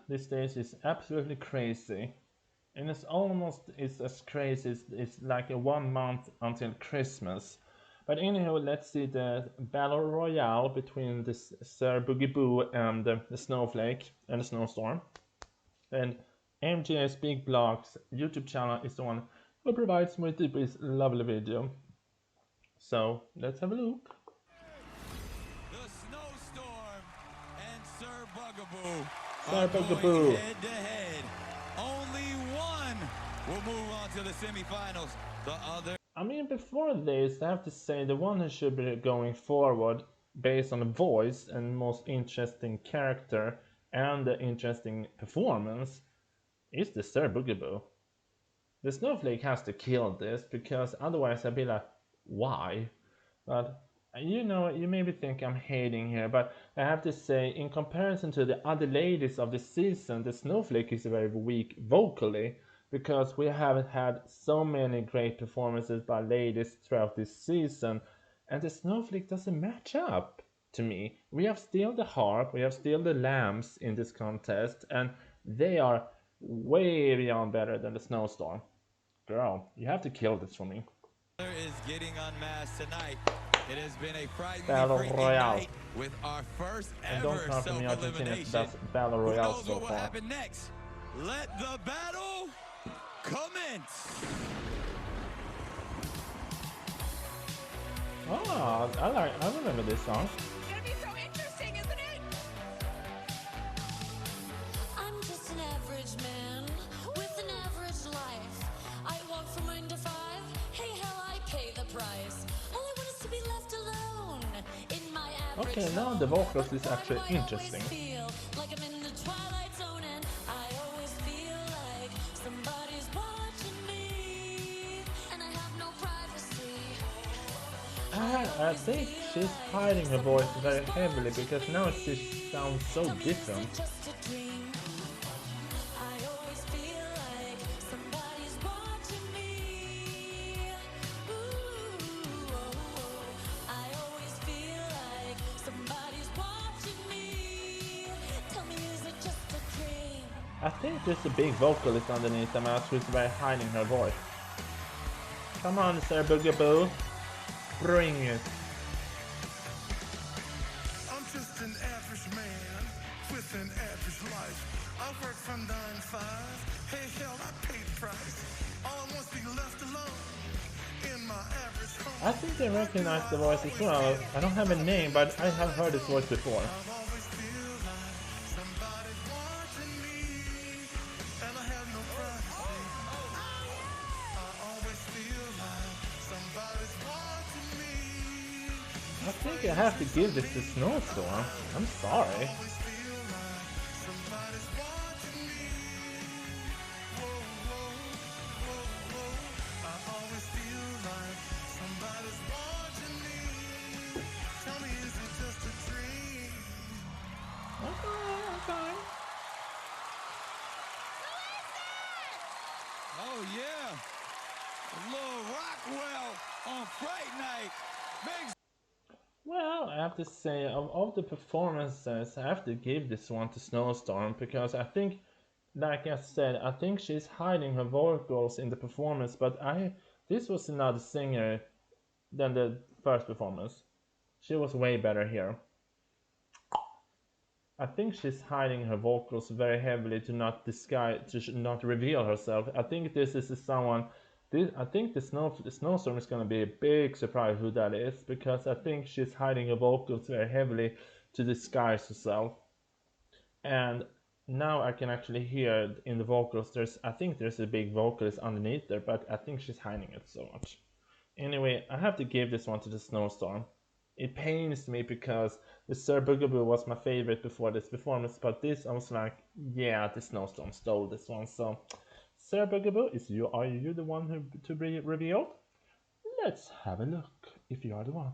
This stage is absolutely crazy. And it's as crazy as it's like a 1 month until Christmas. But anyhow, let's see the battle royale between this Sir Boogie Boo and the Snowflake and the Snowstorm. And MJ's Big Blocks YouTube channel is the one who provides me with this lovely video. So let's have a look. The Snowstorm and Sir Bugaboo Sir Bugaboo. head to head. Only one will move on to the semifinals. The other. I mean, before this, I have to say the one who should be going forward based on the voice and most interesting character and the interesting performance is the Sir Bugaboo. The Snowflake has to kill this because otherwise I'd be like, why? But you know, you maybe think I'm hating here, but I have to say, in comparison to the other ladies of the season, the Snowflake is very weak vocally because we haven't had so many great performances by ladies throughout this season, and the Snowflake doesn't match up to me. We have still the harp, we have still the lambs in this contest, and they are way beyond better than the Snowstorm. Girl, you have to kill this for me. Is getting unmasked tonight. It has been a Battle frightfully freaking Royale. night with our first And don't ever count for me, Argentina's self-elimination. best Battle Who Royale knows so what will far. happen next? Let the battle commence. Oh, I remember this song. It's gonna be so interesting, isn't it? I'm just an average man with an average life. I walk from 9 to 5. Hey, hell, I pay the price. All I want is to be left alone in my average Okay, now the home. vocals is But why actually do I always interesting. feel like I'm in the twilight zone, and I always feel like somebody's watching me, and I have no privacy. I think she's hiding her voice very heavily because now she sounds so Tell me, is different. it just a dream? I always feel like somebody's watching me. Ooh, I always feel like somebody's watching me. Tell me, is it just a dream? I think there's a big vocalist underneath the mask who's very hiding her voice. Come on, Sir Bugaboo. Bring it. I'm just an average man with an average life. I work from 9 to 5. Hey, hell, I pay the price. All I want is to be left alone in my average home. I think they recognize the voice as well. I don't have a name, but I have heard his voice before. I always feel like somebody's watching me, and I have no privacy. I always feel like somebody's watching me. I think I have to give this to Snowstorm. I'm sorry. Always feel like somebody's watching me. Whoa, whoa, whoa, whoa. I always feel like somebody's watching me. Tell me, is it just a dream? Okay. Oh yeah, Lil Rockwell on Fright Night. Big Well, I have to say, of all the performances, I have to give this one to Snowstorm because I think, like I said, I think she's hiding her vocals in the performance, but this was another singer than the first performance. She was way better here. I think she's hiding her vocals very heavily to not disguise, to not reveal herself. I think this is someone. I think the Snowstorm is gonna be a big surprise who that is because I think she's hiding her vocals very heavily to disguise herself. And now I can actually hear in the vocals. I think there's a big vocalist underneath there, but I think she's hiding it so much. Anyway, I have to give this one to the Snowstorm. It pains me because the Sir Bugaboo was my favorite before this performance, but this I was like, yeah, the Snowstorm stole this one. So, Sir Bugaboo, are you the one to be revealed? Let's have a look if you are the one.